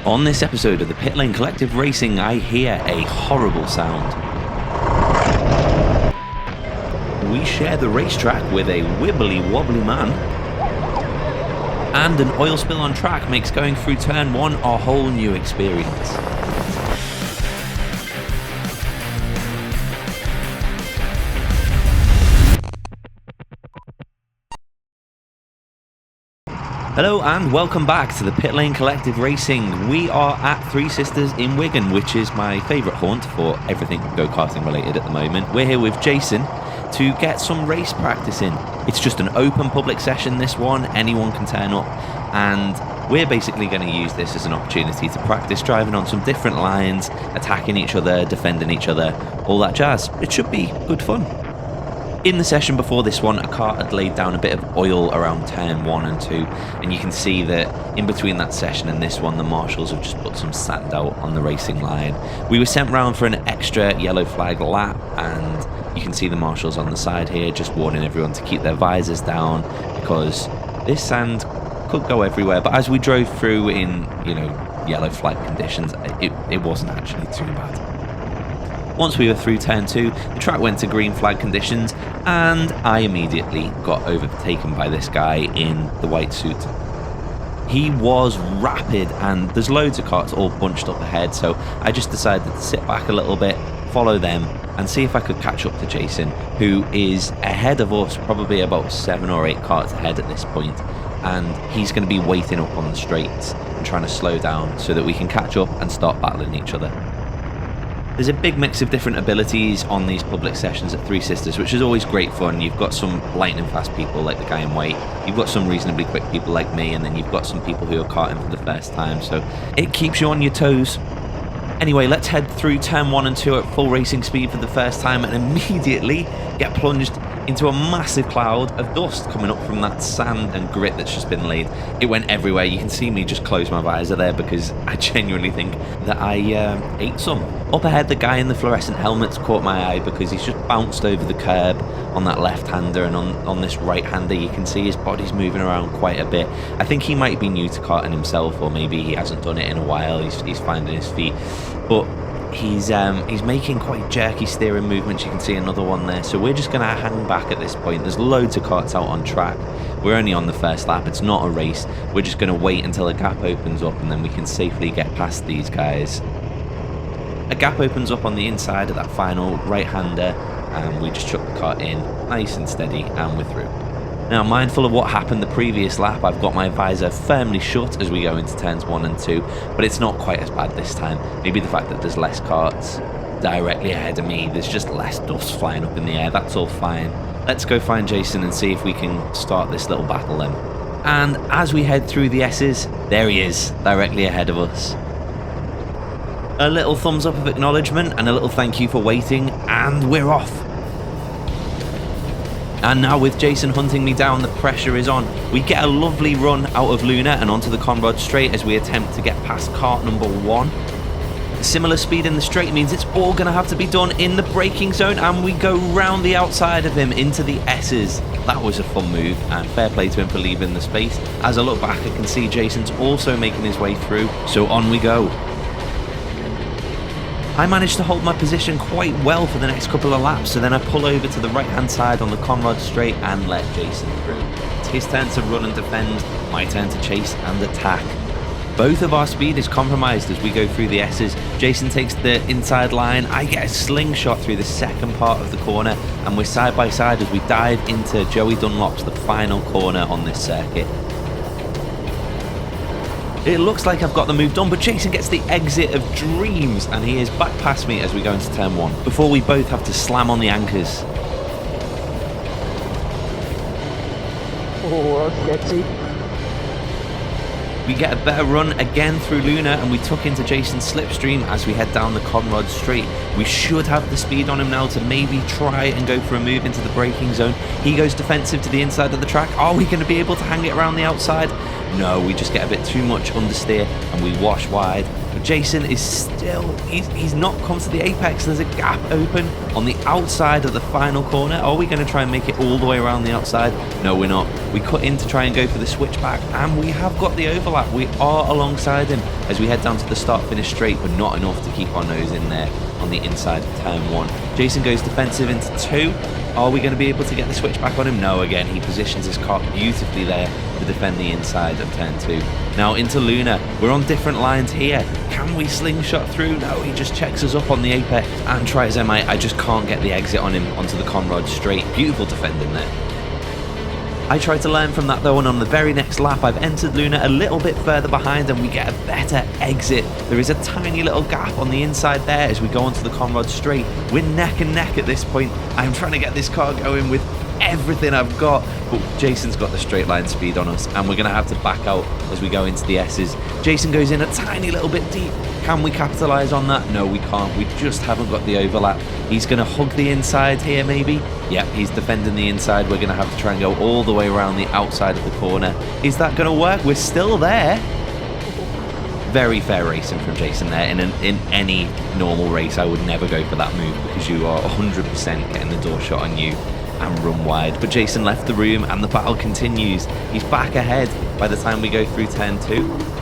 On this episode of the Pit Lane Collective Racing, I hear a horrible sound. We share the racetrack with a wibbly wobbly man. And an oil spill on track makes going through turn 1 a whole new experience. Hello and welcome back to the Pit Lane Collective Racing. We are at Three Sisters in Wigan, which is my favourite haunt for everything go-karting related at the moment. We're here with Jason to get some race practice in. It's just an open public session, this one, anyone can turn up, and we're basically going to use this as an opportunity to practice driving on some different lines, attacking each other, defending each other, all that jazz. It should be good fun. In the session before this one, a kart had laid down a bit of oil around turn 1 and 2, and you can see that in between that session and this one, the marshals have just put some sand out on the racing line. We were sent round for an extra yellow flag lap, and you can see the marshals on the side here just warning everyone to keep their visors down because this sand could go everywhere. But as we drove through in, yellow flag conditions, it wasn't actually too bad. Once we were through turn 2, the track went to green flag conditions, and I immediately got overtaken by this guy in the white suit. He was rapid, and there's loads of karts all bunched up ahead, so I just decided to sit back a little bit, follow them, and see if I could catch up to Jason, who is ahead of us, probably about 7 or 8 karts ahead at this point, and he's going to be waiting up on the straights and trying to slow down so that we can catch up and start battling each other. There's a big mix of different abilities on these public sessions at Three Sisters, which is always great fun. You've got some lightning fast people like the guy in white, you've got some reasonably quick people like me, and then you've got some people who are karting for the first time, so it keeps you on your toes. Anyway, let's head through turn 1 and 2 at full racing speed for the first time and immediately get plunged into a massive cloud of dust coming up from that sand and grit that's just been laid. It went everywhere. You can see me just close my visor there because I genuinely think that I ate some. Up ahead, the guy in the fluorescent helmet's caught my eye because he's just bounced over the curb on that left-hander, and on this right-hander you can see his body's moving around quite a bit. I think he might be new to karting himself, or maybe he hasn't done it in a while. He's finding his feet, but he's making quite jerky steering movements. You can see another one there, so we're just going to hang back at this point. There's loads of karts out on track. We're only on the first lap. It's not a race. We're just going to wait until a gap opens up, and then we can safely get past these guys. A gap opens up on the inside of that final right-hander, and we just chuck the kart in nice and steady, and we're through. Now, mindful of what happened the previous lap, I've got my visor firmly shut as we go into turns 1 and 2, but it's not quite as bad this time. Maybe the fact that there's less karts directly ahead of me, there's just less dust flying up in the air, that's all fine. Let's go find Jason and see if we can start this little battle then. And as we head through the S's, there he is, directly ahead of us. A little thumbs up of acknowledgement and a little thank you for waiting, and we're off. And now with Jason hunting me down, the pressure is on. We get a lovely run out of Luna and onto the Conrod straight as we attempt to get past kart number 1. Similar speed in the straight means it's all going to have to be done in the braking zone, and we go round the outside of him into the S's. That was a fun move, and fair play to him for leaving the space. As I look back, I can see Jason's also making his way through, so on we go. I managed to hold my position quite well for the next couple of laps, so then I pull over to the right hand side on the Conrod straight and let Jason through. It's his turn to run and defend, my turn to chase and attack. Both of our speed is compromised as we go through the S's. Jason takes the inside line, I get a slingshot through the second part of the corner, and we're side by side as we dive into Joey Dunlop's the final corner on this circuit. It looks like I've got the move done, but Jason gets the exit of dreams, and he is back past me as we go into turn 1, before we both have to slam on the anchors. Oh, sketchy. We get a better run again through Luna, and we tuck into Jason's slipstream as we head down the Conrod straight. We should have the speed on him now to maybe try and go for a move into the braking zone. He goes defensive to the inside of the track. Are we going to be able to hang it around the outside? No, we just get a bit too much understeer and we wash wide. But Jason is still, he's not come to the apex. There's a gap open on the outside of the final corner. Are we going to try and make it all the way around the outside? No, we're not. We cut in to try and go for the switchback, and we have got the overlap. We are alongside him as we head down to the start-finish straight, but not enough to keep our nose in there on the inside of turn 1. Jason goes defensive into 2. Are we going to be able to get the switchback on him? No, again, he positions his car beautifully there to defend the inside of turn 2. Now into Luna. We're on different lines here. Can we slingshot through? No, he just checks us up on the apex and tries MI. I just can't get the exit on him onto the Conrod straight. Beautiful defending there. I tried to learn from that though, and on the very next lap I've entered Luna a little bit further behind and we get a better exit. There is a tiny little gap on the inside there as we go onto the Conrod straight. We're neck and neck at this point. I'm trying to get this car going with everything I've got, but Jason's got the straight line speed on us and we're going to have to back out as we go into the S's. Jason goes in a tiny little bit deep. Can we capitalise on that? No, we can't. We just haven't got the overlap. He's going to hug the inside here maybe. Yep, he's defending the inside. We're going to have to try and go all the way around the outside of the corner. Is that going to work? We're still there. Very fair racing from Jason there. In any normal race, I would never go for that move because you are 100% getting the door shot on you and run wide. But Jason left the room and the battle continues. He's back ahead by the time we go through turn 2.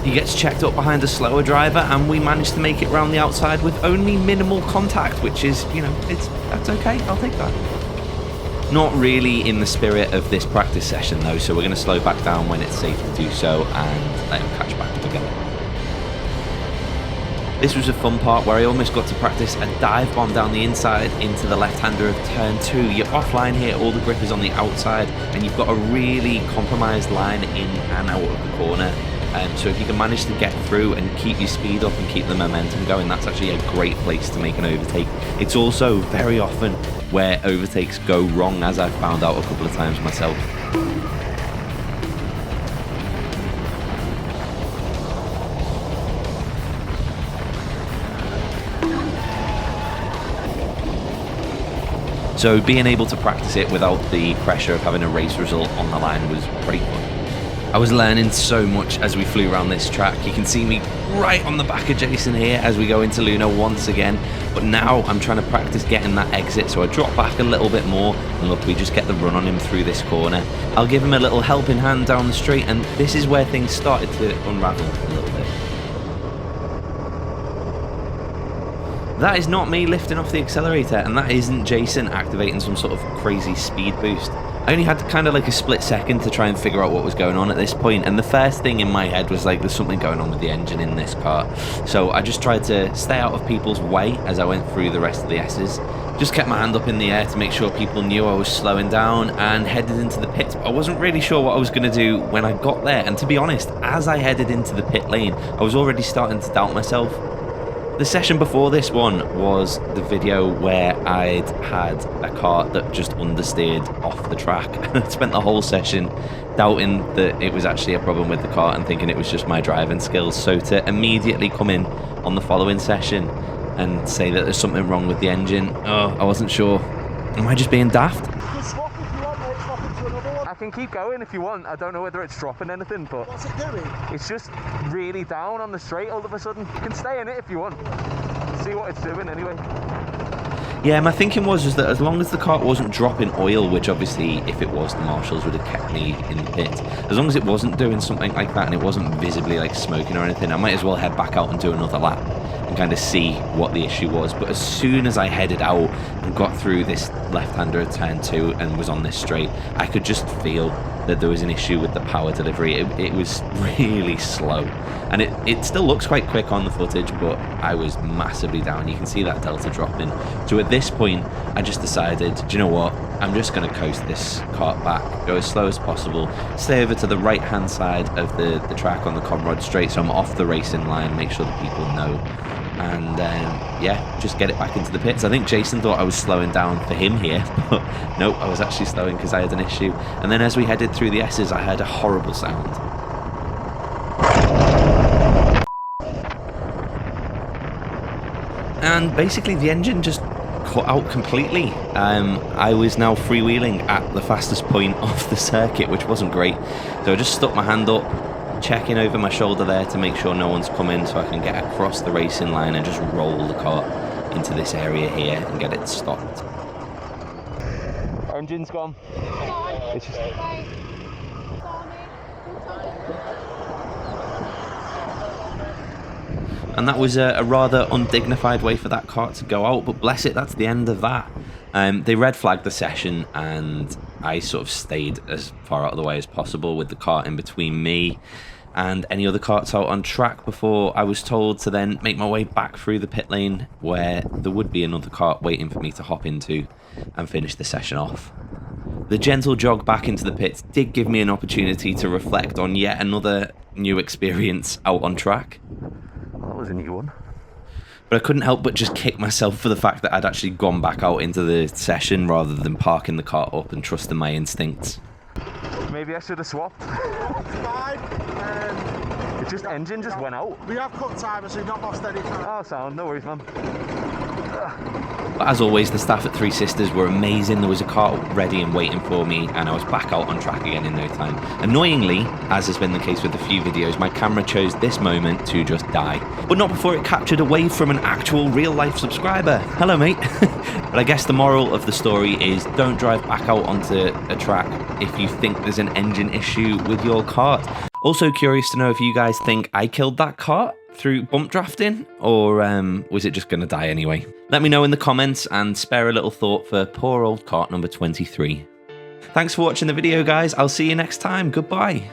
He gets checked up behind a slower driver and we manage to make it round the outside with only minimal contact, which is, you know, that's okay. I'll take that. Not really in the spirit of this practice session though, so we're going to slow back down when it's safe to do so and let him catch back up again. This was a fun part where I almost got to practice a dive bomb down the inside into the left-hander of turn 2. You're offline here, all the grip is on the outside, and you've got a really compromised line in and out of the corner. So if you can manage to get through and keep your speed up and keep the momentum going, that's actually a great place to make an overtake. It's also very often where overtakes go wrong, as I've found out a couple of times myself. So being able to practice it without the pressure of having a race result on the line was great fun. I was learning so much as we flew around this track. You can see me right on the back of Jason here as we go into Luna once again. But now I'm trying to practice getting that exit, so I drop back a little bit more. And look, we just get the run on him through this corner. I'll give him a little helping hand down the straight, and this is where things started to unravel a little bit. That is not me lifting off the accelerator, and that isn't Jason activating some sort of crazy speed boost. I only had kind of like a split second to try and figure out what was going on at this point, and the first thing in my head was like, there's something going on with the engine in this car. So I just tried to stay out of people's way as I went through the rest of the S's. Just kept my hand up in the air to make sure people knew I was slowing down and headed into the pits. I wasn't really sure what I was going to do when I got there, and to be honest, as I headed into the pit lane, I was already starting to doubt myself. The session before this one was the video where I'd had a car that just understeered off the track. I spent the whole session doubting that it was actually a problem with the car and thinking it was just my driving skills. So to immediately come in on the following session and say that there's something wrong with the engine, I wasn't sure. Am I just being daft? I can keep going if you want. I don't know whether it's dropping anything, but... What's it doing? It's just really down on the straight all of a sudden. You can stay in it if you want. See what it's doing anyway. Yeah, my thinking was that as long as the car wasn't dropping oil, which obviously if it was, the marshals would have kept me in the pit. As long as it wasn't doing something like that and it wasn't visibly like smoking or anything, I might as well head back out and do another lap and kind of see what the issue was. But as soon as I headed out and got through this left-hander at turn 2 and was on this straight, I could just feel that there was an issue with the power delivery. It was really slow, and it still looks quite quick on the footage, but I was massively down. You can see that delta dropping. So at this point I just decided, do you know what, I'm just going to coast this kart back, go as slow as possible, stay over to the right hand side of the track on the Conrod straight, so I'm off the racing line, make sure that people know, and yeah, just get it back into the pits. I think Jason thought I was slowing down for him here, but nope, I was actually slowing because I had an issue. And then as we headed through the S's, I heard a horrible sound. And basically the engine just cut out completely. I was now freewheeling at the fastest point of the circuit, which wasn't great. So I just stuck my hand up, checking over my shoulder there to make sure no one's coming so I can get across the racing line and just roll the kart into this area here and get it stopped. Engine's gone. It's just... And that was a rather undignified way for that kart to go out, but bless it, that's the end of that. They red flagged the session and I sort of stayed as far out of the way as possible with the kart in between me and any other karts out on track before I was told to then make my way back through the pit lane where there would be another kart waiting for me to hop into and finish the session off. The gentle jog back into the pits did give me an opportunity to reflect on yet another new experience out on track. That was a new one. But I couldn't help but just kick myself for the fact that I'd actually gone back out into the session rather than parking the kart up and trusting my instincts. Maybe I should have swapped. It's fine. It just engine just went out. We have cut timers, so you've not lost any time. Oh, sound, no worries, man. But as always, the staff at Three Sisters were amazing. There was a kart ready and waiting for me, and I was back out on track again in no time. Annoyingly, as has been the case with a few videos, my camera chose this moment to just die. But not before it captured a wave from an actual real-life subscriber. Hello, mate. But I guess the moral of the story is don't drive back out onto a track if you think there's an engine issue with your kart. Also curious to know if you guys think I killed that kart through bump drafting, or was it just going to die anyway? Let me know in the comments and spare a little thought for poor old kart number 23. Thanks for watching the video, guys. I'll see you next time. Goodbye.